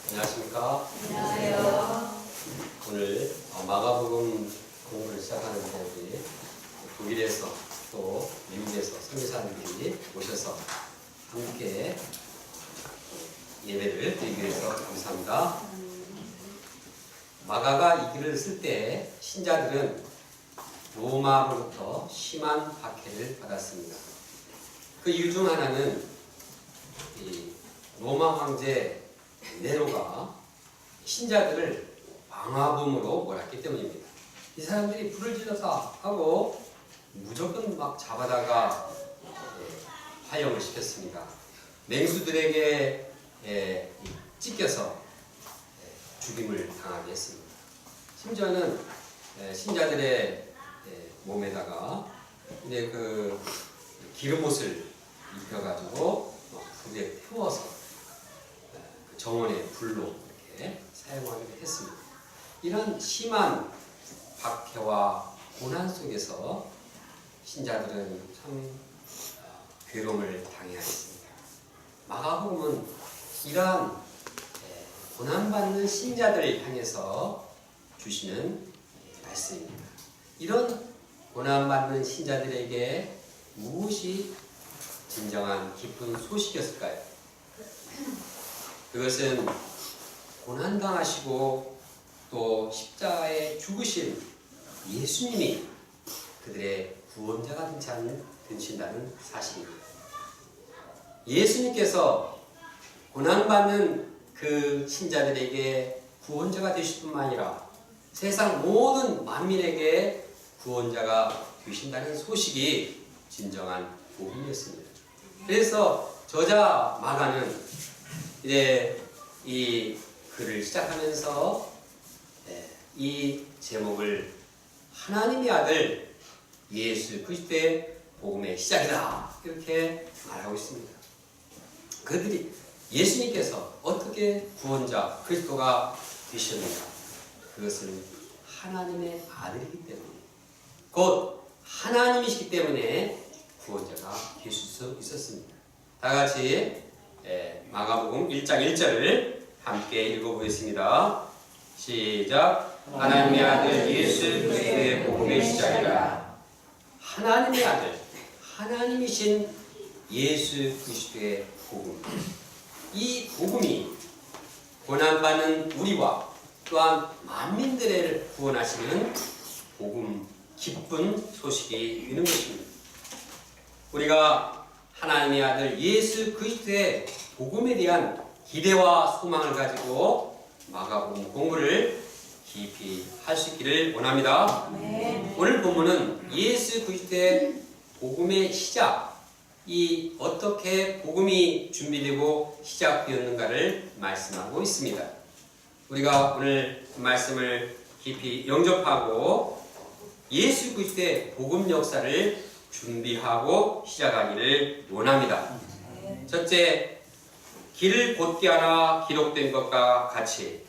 안녕하십니까? 안녕하세요. 오늘 마가복음 공부를 시작하는데 우리 독일에서 또 미국에서 선교사님들이 오셔서 함께 예배를 드리기 위해서 감사합니다. 마가가 이 글을 쓸 때 신자들은 로마로부터 심한 박해를 받았습니다. 그 이유 중 하나는 이 로마 황제 네로가 신자들을 방화범으로 몰았기 때문입니다. 이 사람들이 불을 질렀다 하고 무조건 막 잡아다가 화형을 시켰습니다. 맹수들에게 찢겨서 죽임을 당하게 했습니다. 심지어는 신자들의 몸에다가 이제 그 기름옷을 입혀가지고 불에 태워서 정원의 불로 이렇게 사용하기도 했습니다. 이런 심한 박해와 고난 속에서 신자들은 참 괴로움을 당해야 했습니다. 마가복음은 이러한 고난받는 신자들을 향해서 주시는 말씀입니다. 이런 고난받는 신자들에게 무엇이 진정한 기쁜 소식이었을까요? 그것은 고난당하시고 또 십자가에 죽으신 예수님이 그들의 구원자가 되신다는 사실입니다. 예수님께서 고난받는 그 신자들에게 구원자가 되실 뿐만 아니라 세상 모든 만민에게 구원자가 되신다는 소식이 진정한 복음이었습니다. 그래서 저자 마가는 이제 이 글을 시작하면서 이 제목을 하나님의 아들 예수 그리스도의 복음의 시작이다 이렇게 말하고 있습니다. 그들이 예수님께서 어떻게 구원자 그리스도가 되셨는가? 그것은 하나님의 아들이기 때문에 곧 하나님이시기 때문에 구원자가 되실 수 있었습니다. 다 같이 마가복음 1장 1절을 함께 읽어보겠습니다. 시작. 하나님의 아들 예수 그리스도의 복음의 시작이라. 하나님의 아들, 하나님이신 예수 그리스도의 복음. 이 복음이 고난받는 우리와 또한 만민들을 구원하시는 복음, 기쁜 소식이 있는 것입니다. 우리가 하나님의 아들 예수 그리스도의 복음에 대한 기대와 소망을 가지고 마가복음 공부를 깊이 할 수 있기를 원합니다. 네. 오늘 본문은 예수 그리스도의 복음의 시작, 이 어떻게 복음이 준비되고 시작되었는가를 말씀하고 있습니다. 우리가 오늘 말씀을 깊이 영접하고 예수 그리스도의 복음 역사를 준비하고 시작하기를 원합니다. 첫째, 길을 곧게 하라 기록된 것과 같이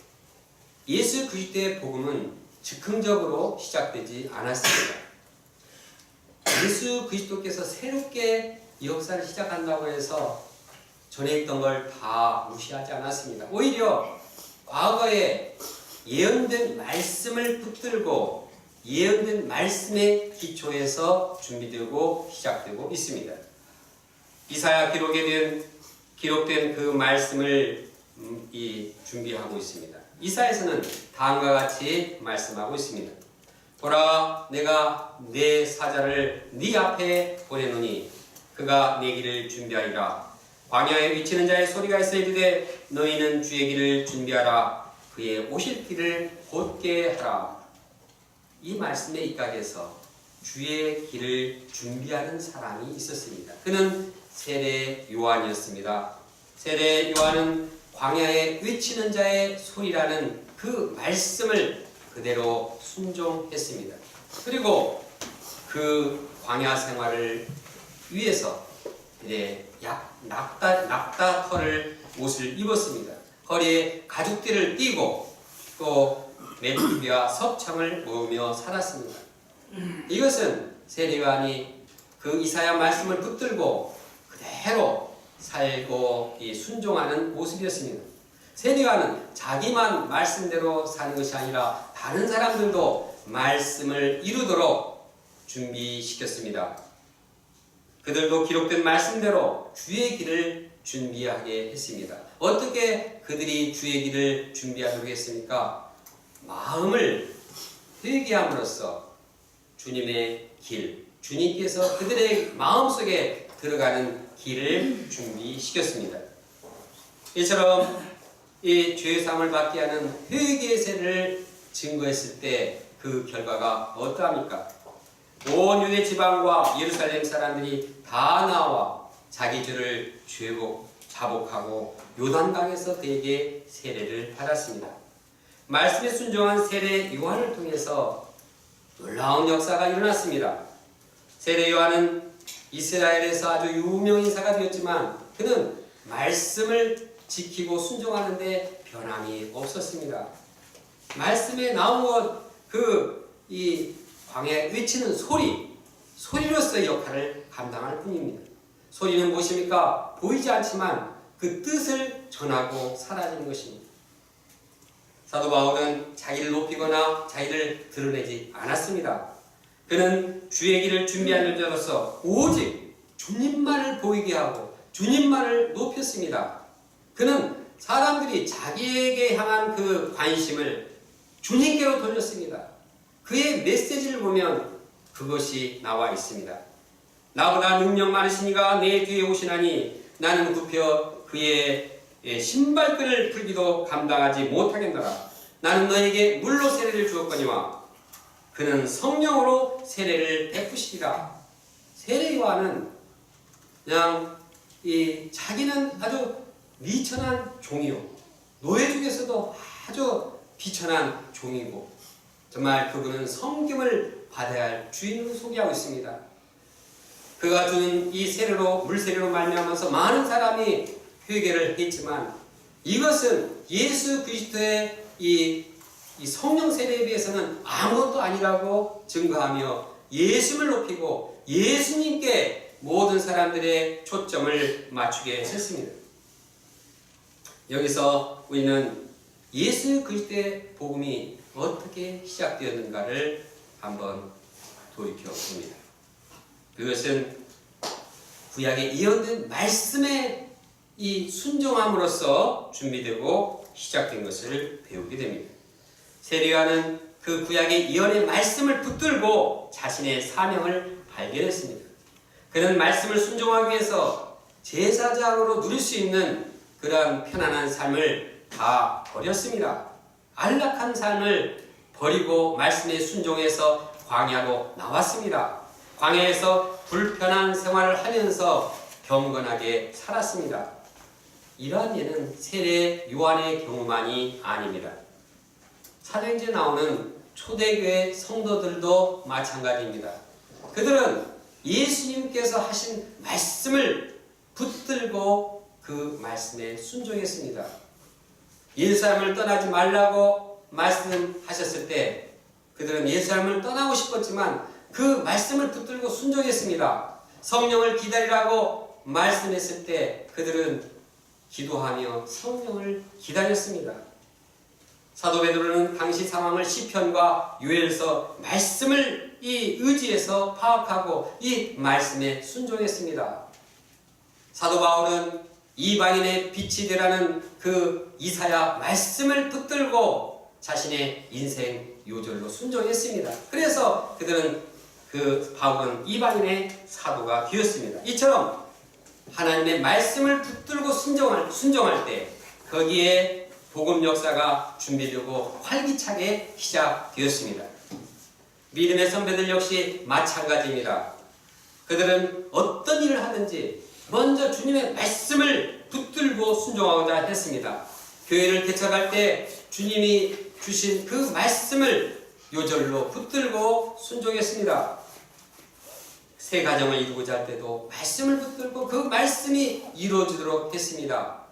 예수 그리스도의 복음은 즉흥적으로 시작되지 않았습니다. 예수 그리스도께서 새롭게 이 역사를 시작한다고 해서 전에 있던 걸 다 무시하지 않았습니다. 오히려 과거에 예언된 말씀을 붙들고 예언된 말씀의 기초에서 준비되고 시작되고 있습니다. 이사야 기록된 그 말씀을 준비하고 있습니다. 이사야에서는 다음과 같이 말씀하고 있습니다. 보라, 내가 내 사자를 네 앞에 보내노니 그가 내 길을 준비하리라. 광야에 위치는 자의 소리가 있어 이르되 너희는 주의 길을 준비하라. 그의 오실 길을 곧게 하라. 이 말씀의 입각에서 주의 길을 준비하는 사람이 있었습니다. 그는 세례 요한이었습니다. 세례 요한은 광야에 외치는 자의 소리라는 그 말씀을 그대로 순종했습니다. 그리고 그 광야 생활을 위해서 낙타털을 옷을 입었습니다. 허리에 가죽띠를 띠고 또 메뚜기와 석청을 모으며 살았습니다. 이것은 세례 요한이 그 이사야 말씀을 붙들고 그대로 살고 순종하는 모습이었습니다. 세례요한은 자기만 말씀대로 사는 것이 아니라 다른 사람들도 말씀을 이루도록 준비시켰습니다. 그들도 기록된 말씀대로 주의 길을 준비하게 했습니다. 어떻게 그들이 주의 길을 준비하도록 했습니까? 마음을 회개함으로써 주님의 길, 주님께서 그들의 마음속에 들어가는 길을 준비시켰습니다. 이처럼 이 죄사함을 받게 하는 회개의 세를 증거했을 때 그 결과가 어떠합니까? 온 유대 지방과 예루살렘 사람들이 다 나와 자기 죄를 자복하고 요단강에서 그에게 세례를 받았습니다. 말씀에 순종한 세례 요한을 통해서 놀라운 역사가 일어났습니다. 세례 요한은 이스라엘에서 아주 유명 인사가 되었지만 그는 말씀을 지키고 순종하는데 변함이 없었습니다. 말씀에 나온 것, 이 광야에 외치는 소리로서의 역할을 감당할 뿐입니다. 소리는 무엇입니까? 보이지 않지만 그 뜻을 전하고 사라지는 것입니다. 사도 바울은 자기를 높이거나 자기를 드러내지 않았습니다. 그는 주의 길을 준비하는 자로서 오직 주님만을 보이게 하고 주님만을 높였습니다. 그는 사람들이 자기에게 향한 그 관심을 주님께로 돌렸습니다. 그의 메시지를 보면 그것이 나와 있습니다. 나보다 능력 많으시니가 내 뒤에 오시나니 나는 굽혀 그의 신발끈을 풀기도 감당하지 못하겠노라. 나는 너에게 물로 세례를 주었거니와 그는 성령으로 세례를 베푸시리라. 세례 요한은 그냥 자기는 아주 미천한 종이요, 노예 중에서도 아주 비천한 종이고 정말 그분은 성김을 받아야 할 주인을 소개하고 있습니다. 그가 주는 이 세례로, 물세례로 말미암아서 많은 사람이 회개를 했지만 이것은 예수 그리스도의 이 성령 세례에 비해서는 아무것도 아니라고 증거하며 예수를 높이고 예수님께 모든 사람들의 초점을 맞추게 했습니다. 여기서 우리는 예수 그리스도의 복음이 어떻게 시작되었는가를 한번 돌이켜 봅니다. 그것은 구약에 예언된 말씀에 이 순종함으로써 준비되고 시작된 것을 배우게 됩니다. 세례 요한은 그 구약의 예언의 말씀을 붙들고 자신의 사명을 발견했습니다. 그는 말씀을 순종하기 위해서 제사장으로 누릴 수 있는 그러한 편안한 삶을 다 버렸습니다. 안락한 삶을 버리고 말씀에 순종해서 광야로 나왔습니다. 광야에서 불편한 생활을 하면서 경건하게 살았습니다. 이러한 예는 세례 요한의 경우만이 아닙니다. 사도행전에 나오는 초대교회 성도들도 마찬가지입니다. 그들은 예수님께서 하신 말씀을 붙들고 그 말씀에 순종했습니다. 예루살렘을 떠나지 말라고 말씀하셨을 때 그들은 예루살렘을 떠나고 싶었지만 그 말씀을 붙들고 순종했습니다. 성령을 기다리라고 말씀했을 때 그들은 기도하며 성령을 기다렸습니다. 사도 베드로는 당시 상황을 시편과 요엘서 말씀을 의지해서 파악하고 이 말씀에 순종했습니다. 사도 바울은 이방인의 빛이 되라는 그 이사야 말씀을 붙들고 자신의 인생 요절로 순종했습니다. 그래서 바울은 이방인의 사도가 되었습니다. 이처럼 하나님의 말씀을 붙들고 순종할 때 거기에 복음 역사가 준비되고 활기차게 시작되었습니다. 믿음의 선배들 역시 마찬가지입니다. 그들은 어떤 일을 하든지 먼저 주님의 말씀을 붙들고 순종하고자 했습니다. 교회를 개척할 때 주님이 주신 그 말씀을 요절로 붙들고 순종했습니다. 새 가정을 이루고자 할 때도 말씀을 붙들고 그 말씀이 이루어지도록 했습니다.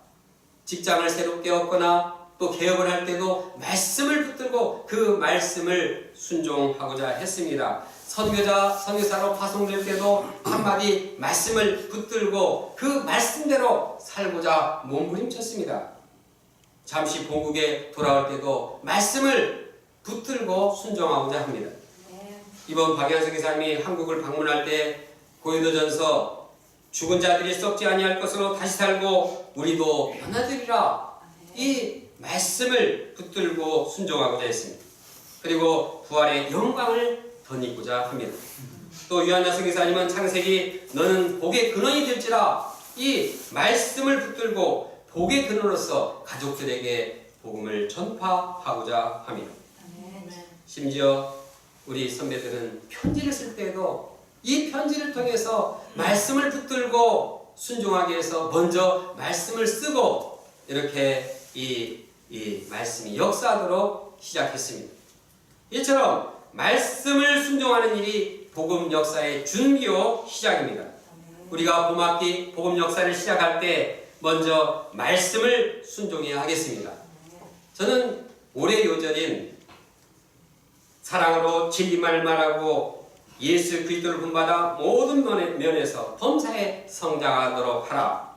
직장을 새롭게 얻거나 또 개업을 할 때도 말씀을 붙들고 그 말씀을 순종하고자 했습니다. 선교사로 파송될 때도 한마디 말씀을 붙들고 그 말씀대로 살고자 몸부림쳤습니다. 잠시 본국에 돌아올 때도 말씀을 붙들고 순종하고자 합니다. 이번 박양석 기사님이 한국을 방문할 때 고린도전서 죽은 자들이 썩지 아니할 것으로 다시 살고 우리도 변화되리라, 이 말씀을 붙들고 순종하고자 했습니다. 그리고 부활의 영광을 덧입고자 합니다. 또 요한야서 기사님은 창세기 너는 복의 근원이 될지라, 이 말씀을 붙들고 복의 근원으로서 가족들에게 복음을 전파하고자 합니다. 심지어 우리 선배들은 편지를 쓸 때에도 이 편지를 통해서 말씀을 붙들고 순종하기 위해서 먼저 말씀을 쓰고 이렇게 이 말씀이 역사하도록 시작했습니다. 이처럼 말씀을 순종하는 일이 복음 역사의 준비요 시작입니다. 우리가 봄학기 복음 역사를 시작할 때 먼저 말씀을 순종해야 하겠습니다. 저는 올해 요절인 사랑으로 진리만을 말하고 예수 그리스도를 본받아 모든 면에서 범사에 성장하도록 하라,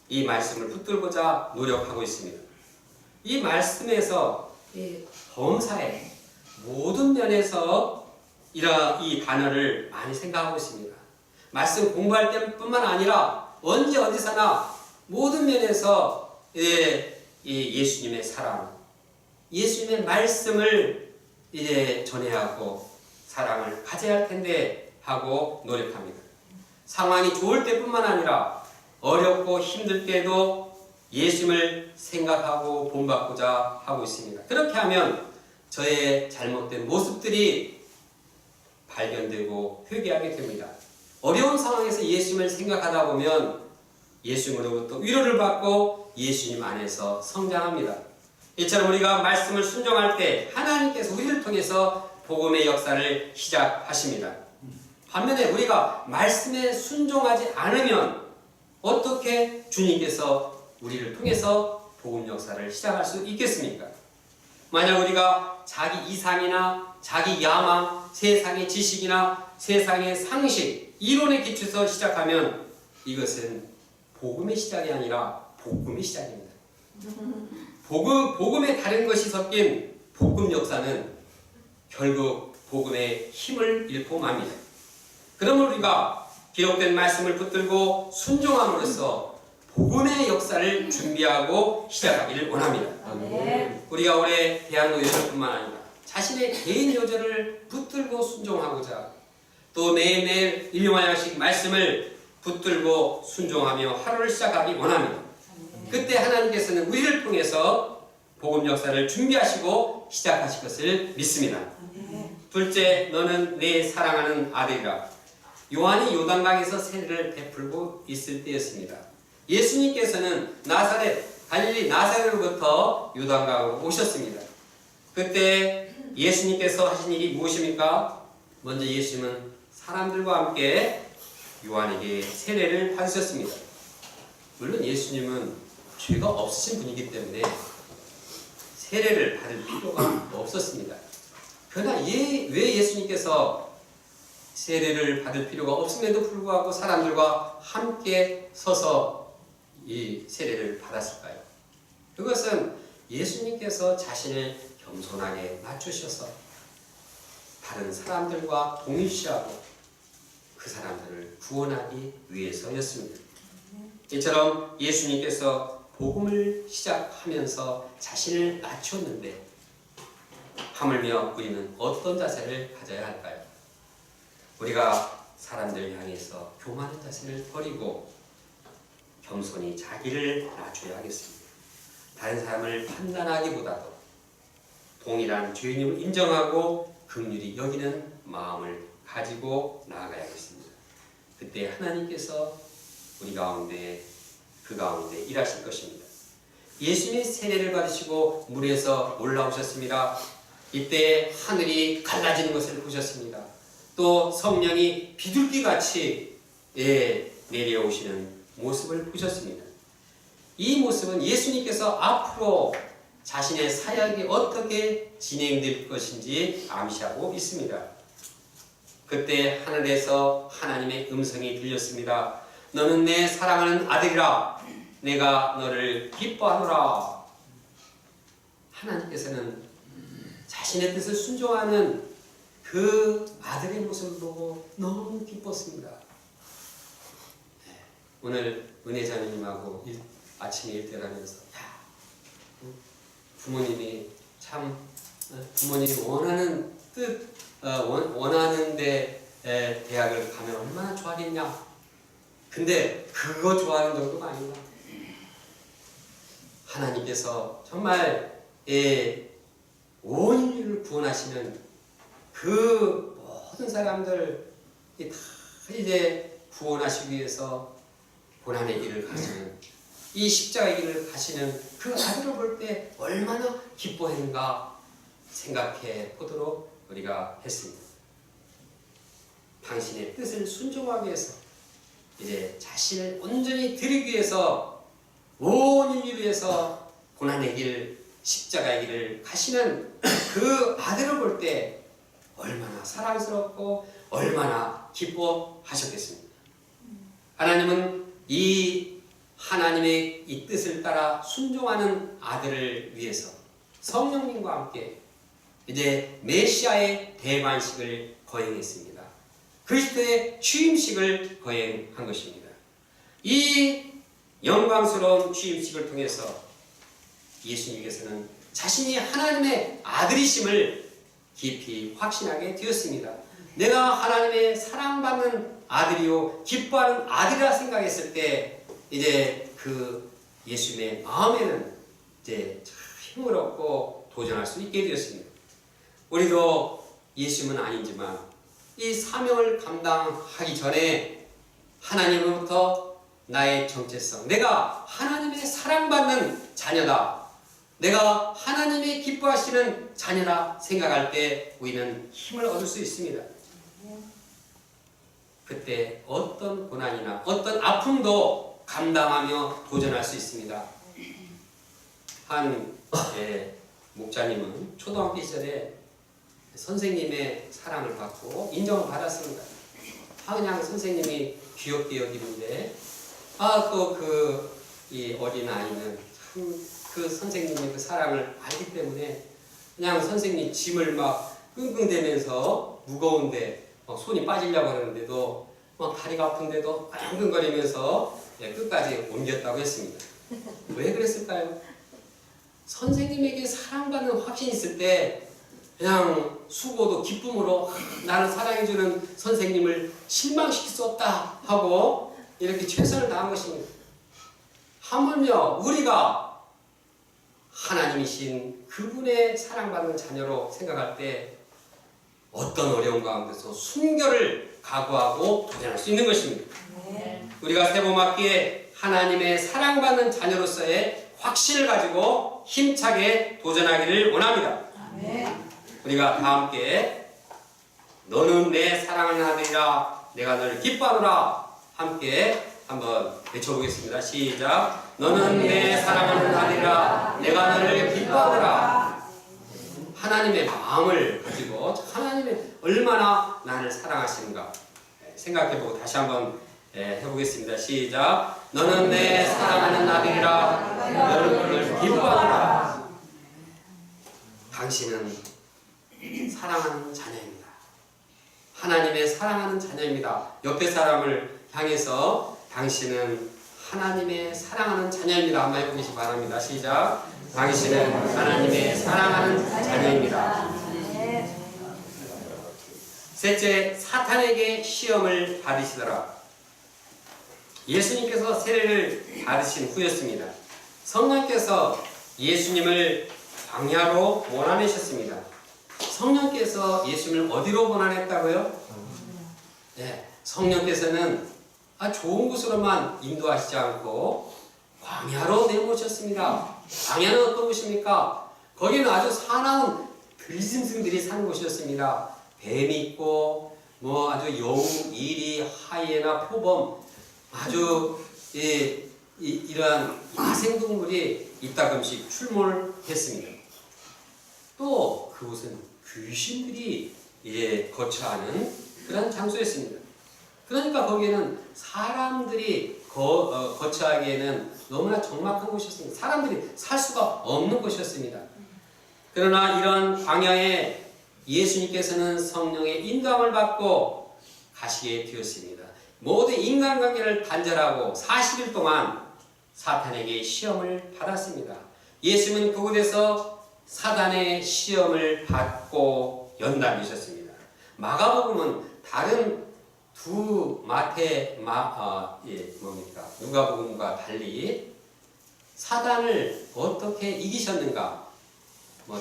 이 말씀을 붙들고자 노력하고 있습니다. 이 말씀에서 범사에 모든 면에서 이 단어를 많이 생각하고 있습니다. 말씀 공부할 때뿐만 아니라 언제 어디서나 모든 면에서 예수님의 사랑, 예수님의 말씀을 전해야 하고 사랑을 가져야 할 텐데 하고 노력합니다. 상황이 좋을 때뿐만 아니라 어렵고 힘들 때도 예수님을 생각하고 본받고자 하고 있습니다. 그렇게 하면 저의 잘못된 모습들이 발견되고 회개하게 됩니다. 어려운 상황에서 예수님을 생각하다 보면 예수님으로부터 위로를 받고 예수님 안에서 성장합니다. 이처럼 우리가 말씀을 순종할 때 하나님께서 우리를 통해서 복음의 역사를 시작하십니다. 반면에 우리가 말씀에 순종하지 않으면 어떻게 주님께서 우리를 통해서 복음 역사를 시작할 수 있겠습니까? 만약 우리가 자기 이상이나 자기 야망, 세상의 지식이나 세상의 상식, 이론에 기초해서 시작하면 이것은 복음의 시작이 아니라 복음의 시작입니다. 복음에 다른 것이 섞인 복음 역사는 결국 복음의 힘을 잃고 맙니다. 그러면 우리가 기록된 말씀을 붙들고 순종함으로써 복음의 역사를 준비하고 시작하기를 원합니다. 우리가 올해 대한민국 요절뿐만 아니라 자신의 개인 요절을 붙들고 순종하고자 또 매일매일 일용할 양식 말씀을 붙들고 순종하며 하루를 시작하기 원합니다. 그때 하나님께서는 우리를 통해서 복음 역사를 준비하시고 시작하실 것을 믿습니다. 둘째, 너는 내 사랑하는 아들이라. 요한이 요단강에서 세례를 베풀고 있을 때였습니다. 예수님께서는 갈릴리 나사렛으로부터 요단강으로 오셨습니다. 그때 예수님께서 하신 일이 무엇입니까? 먼저 예수님은 사람들과 함께 요한에게 세례를 받으셨습니다. 물론 예수님은 죄가 없으신 분이기 때문에 세례를 받을 필요가 없었습니다. 그러나 왜 예수님께서 세례를 받을 필요가 없음에도 불구하고 사람들과 함께 서서 이 세례를 받았을까요? 그것은 예수님께서 자신을 겸손하게 낮추셔서 다른 사람들과 동일시하고 그 사람들을 구원하기 위해서였습니다. 이처럼 예수님께서 복음을 시작하면서 자신을 낮췄는데 하물며 우리는 어떤 자세를 가져야 할까요? 우리가 사람들 향해서 교만한 자세를 버리고 겸손히 자기를 낮춰야 하겠습니다. 다른 사람을 판단하기보다도 동일한 죄인임을 인정하고 긍휼히 여기는 마음을 가지고 나아가야겠습니다. 그때 하나님께서 우리 가운데 그 가운데 일하실 것입니다. 예수님이 세례를 받으시고 물에서 올라오셨습니다. 이때 하늘이 갈라지는 것을 보셨습니다. 또 성령이 비둘기같이 내려오시는 모습을 보셨습니다. 이 모습은 예수님께서 앞으로 자신의 사역이 어떻게 진행될 것인지 암시하고 있습니다. 그때 하늘에서 하나님의 음성이 들렸습니다. 너는 내 사랑하는 아들이라. 내가 너를 기뻐하노라. 하나님께서는 자신의 뜻을 순종하는 그 아들의 모습을 보고 너무 기뻤습니다. 오늘 은혜자매님하고 아침에 일대를 하면서 부모님이 참 부모님이 원하는 뜻 원하는데 대학을 가면 얼마나 좋아하겠냐. 근데 그거 좋아하는 정도가 아니다. 하나님께서 정말 온 인류를 구원하시는 그 모든 사람들 다 이제 구원하시기 위해서 고난의 길을 가시는 이 십자가의 길을 가시는 그 아들을 볼 때 얼마나 기뻐했는가 생각해 보도록 우리가 했습니다. 당신의 뜻을 순종하기 위해서 이제 자신을 온전히 드리기 위해서 온 인류를 위해서 고난의 길, 십자가의 길을 가시는 그 아들을 볼 때 얼마나 사랑스럽고 얼마나 기뻐하셨겠습니까? 하나님은 이 하나님의 이 뜻을 따라 순종하는 아들을 위해서 성령님과 함께 이제 메시아의 대관식을 거행했습니다. 그리스도의 취임식을 거행한 것입니다. 이 영광스러운 취임식을 통해서 예수님께서는 자신이 하나님의 아들이심을 깊이 확신하게 되었습니다. 내가 하나님의 사랑받는 아들이요 기뻐하는 아들이라 생각했을 때 이제 그 예수님의 마음에는 이제 힘을 얻고 도전할 수 있게 되었습니다. 우리도 예수님은 아니지만 이 사명을 감당하기 전에 하나님으로부터 나의 정체성, 내가 하나님의 사랑받는 자녀다, 내가 하나님이 기뻐하시는 자녀라 생각할 때 우리는 힘을 얻을 수 있습니다. 그때 어떤 고난이나 어떤 아픔도 감당하며 도전할 수 있습니다. 한 목자님은 초등학교 시절에 선생님의 사랑을 받고 인정을 받았습니다. 그냥 선생님이 귀엽게 여기는데 또 이 어린 아이는 참 그 선생님의 그 사랑을 알기 때문에 그냥 선생님 짐을 막 끙끙대면서 무거운데 손이 빠지려고 하는데도 다리가 아픈데도 끙끙거리면서 끝까지 옮겼다고 했습니다. 왜 그랬을까요? 선생님에게 사랑받는 확신이 있을 때 그냥 수고도 기쁨으로 나를 사랑해주는 선생님을 실망시킬 수 없다 하고 이렇게 최선을 다한 것입니다. 하물며 우리가 하나님이신 그분의 사랑받는 자녀로 생각할 때 어떤 어려움 가운데서 순결을 각오하고 도전할 수 있는 것입니다. 우리가 세범학기에 하나님의 사랑받는 자녀로서의 확신을 가지고 힘차게 도전하기를 원합니다. 우리가 다 함께 너는 내 사랑하는 아들이라 내가 너를 기뻐하노라 함께 한번 외쳐보겠습니다. 시작. 너는 내 사랑하는 아들이라 내가 너를 기뻐하노라. 하나님의 마음을 가지고 하나님의 얼마나 나를 사랑하시는가 생각해보고 다시 한번 해보겠습니다. 시작. 너는 내 사랑하는 아들이라 너를 기뻐하노라. 당신은 사랑하는 자녀입니다. 하나님의 사랑하는 자녀입니다. 옆에 사람을 향해서 당신은 하나님의 사랑하는 자녀입니다. 한번 해보시기 바랍니다. 시작. 당신은 하나님의 사랑하는 자녀입니다. 셋째, 사탄에게 시험을 받으시더라. 예수님께서 세례를 받으신 후였습니다. 성령께서 예수님을 광야로 몰아내셨습니다. 성령께서 예수님을 어디로 몰아냈다고요? 네, 성령께서는 좋은 곳으로만 인도하시지 않고 광야로 내모셨습니다. 광야는 어떤 곳입니까? 거기는 아주 사나운 들짐승들이 사는 곳이었습니다. 뱀이 있고 아주 여우, 이리, 하이에나, 표범 아주 이러한 야생동물이 이따금씩 출몰했습니다. 또 그곳은 귀신들이 거처하는 그런 장소였습니다. 그러니까 거기에는 사람들이 거처하기에는 너무나 적막한 곳이었습니다. 사람들이 살 수가 없는 곳이었습니다. 그러나 이런 광야에 예수님께서는 성령의 인도함을 받고 가시게 되었습니다. 모든 인간관계를 단절하고 40일 동안 사탄에게 시험을 받았습니다. 예수님은 그곳에서 사단의 시험을 받고 연단되셨습니다. 마가복음은 다른 두 누가복음과 달리 사단을 어떻게 이기셨는가?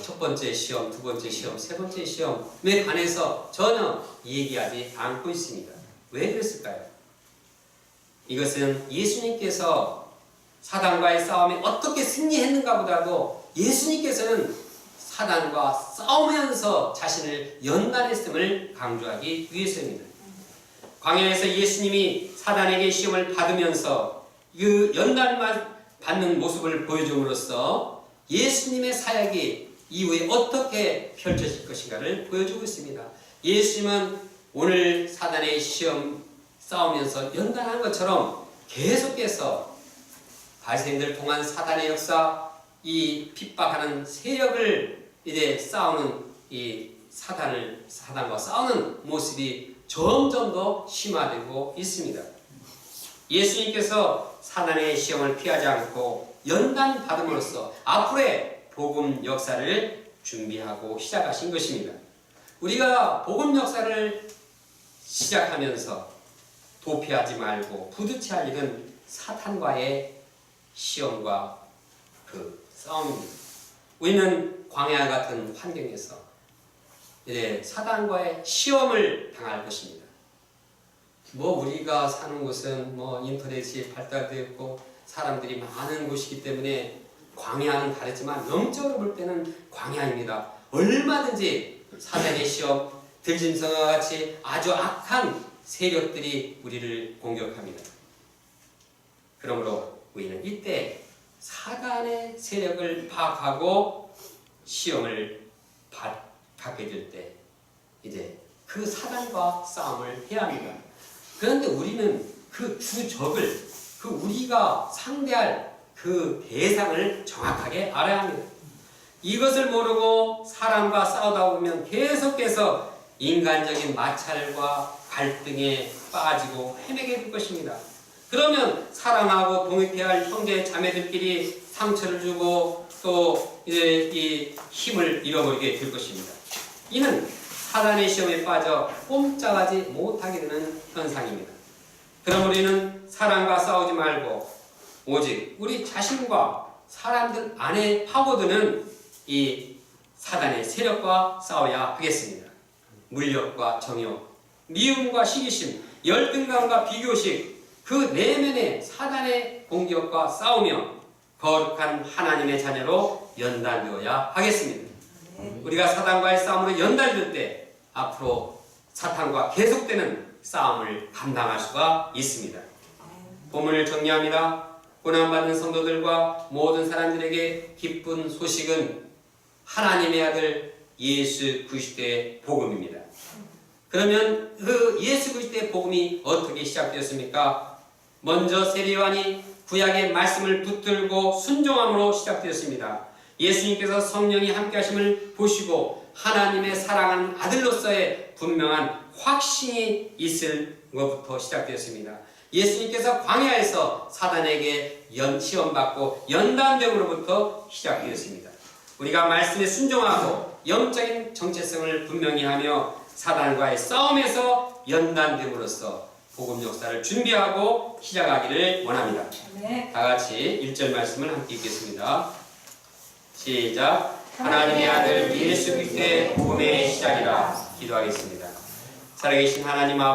첫 번째 시험, 두 번째 시험, 세 번째 시험에 관해서 전혀 얘기하지 않고 있습니다. 왜 그랬을까요? 이것은 예수님께서 사단과의 싸움에 어떻게 승리했는가 보다도 예수님께서는 사단과 싸우면서 자신을 연단했음을 강조하기 위해서입니다. 광야에서 예수님이 사단에게 시험을 받으면서 그 연단만 받는 모습을 보여줌으로써 예수님의 사역이 이후에 어떻게 펼쳐질 것인가를 보여주고 있습니다. 예수님은 오늘 사단의 시험 싸우면서 연단한 것처럼 계속해서 바리새인들 통한 사단의 역사, 이 핍박하는 세력을 이제 싸우는 이 사단과 싸우는 모습이 점점 더 심화되고 있습니다. 예수님께서 사단의 시험을 피하지 않고 연단 받음으로써 앞으로의 복음 역사를 준비하고 시작하신 것입니다. 우리가 복음 역사를 시작하면서 도피하지 말고 부딪혀야 할 일은 사탄과의 시험과 그 싸움입니다. 우리는 광야 같은 환경에서 이제 사단과의 시험을 당할 것입니다. 우리가 사는 곳은 인터넷이 발달되었고 사람들이 많은 곳이기 때문에 광야는 다르지만 영적으로 볼 때는 광야입니다. 얼마든지 사단의 시험, 들짐승과 같이 아주 악한 세력들이 우리를 공격합니다. 그러므로 우리는 이때 사단의 세력을 파악하고 시험을 받게 될 때 이제 그 사단과 싸움을 해야 합니다. 그런데 우리는 그 주적을, 그 우리가 상대할 그 대상을 정확하게 알아야 합니다. 이것을 모르고 사람과 싸우다 보면 계속해서 인간적인 마찰과 갈등에 빠지고 헤매게 될 것입니다. 그러면 사랑하고 독립해야 할 형제 자매들끼리 상처를 주고 또 이제 이 힘을 잃어버리게 될 것입니다. 이는 사단의 시험에 빠져 꼼짝하지 못하게 되는 현상입니다. 그럼 우리는 사람과 싸우지 말고 오직 우리 자신과 사람들 안에 파고드는 이 사단의 세력과 싸워야 하겠습니다. 물욕과 정욕, 미움과 시기심, 열등감과 비교식, 그 내면의 사단의 공격과 싸우며 거룩한 하나님의 자녀로 연단되어야 하겠습니다. 우리가 사단과의 싸움으로 연단될 때 앞으로 사탄과 계속되는 싸움을 감당할 수가 있습니다. 본문을 정리합니다. 고난받는 성도들과 모든 사람들에게 기쁜 소식은 하나님의 아들 예수 그리스도의 복음입니다. 그러면 그 예수 그리스도의 복음이 어떻게 시작되었습니까? 먼저 세례요한이 구약의 말씀을 붙들고 순종함으로 시작되었습니다. 예수님께서 성령이 함께 하심을 보시고 하나님의 사랑하는 아들로서의 분명한 확신이 있을 것부터 시작되었습니다. 예수님께서 광야에서 사단에게 시험받고 연단됨으로부터 시작되었습니다. 우리가 말씀에 순종하고 영적인 정체성을 분명히 하며 사단과의 싸움에서 연단됨으로써 복음 역사를 준비하고 시작하기를 원합니다. 네. 다 같이 1절 말씀을 함께 읽겠습니다. 시작. 하나님의 아들 예수 그리스도의 복음의 시작이라. 기도하겠습니다. 살아계신 하나님 아버지,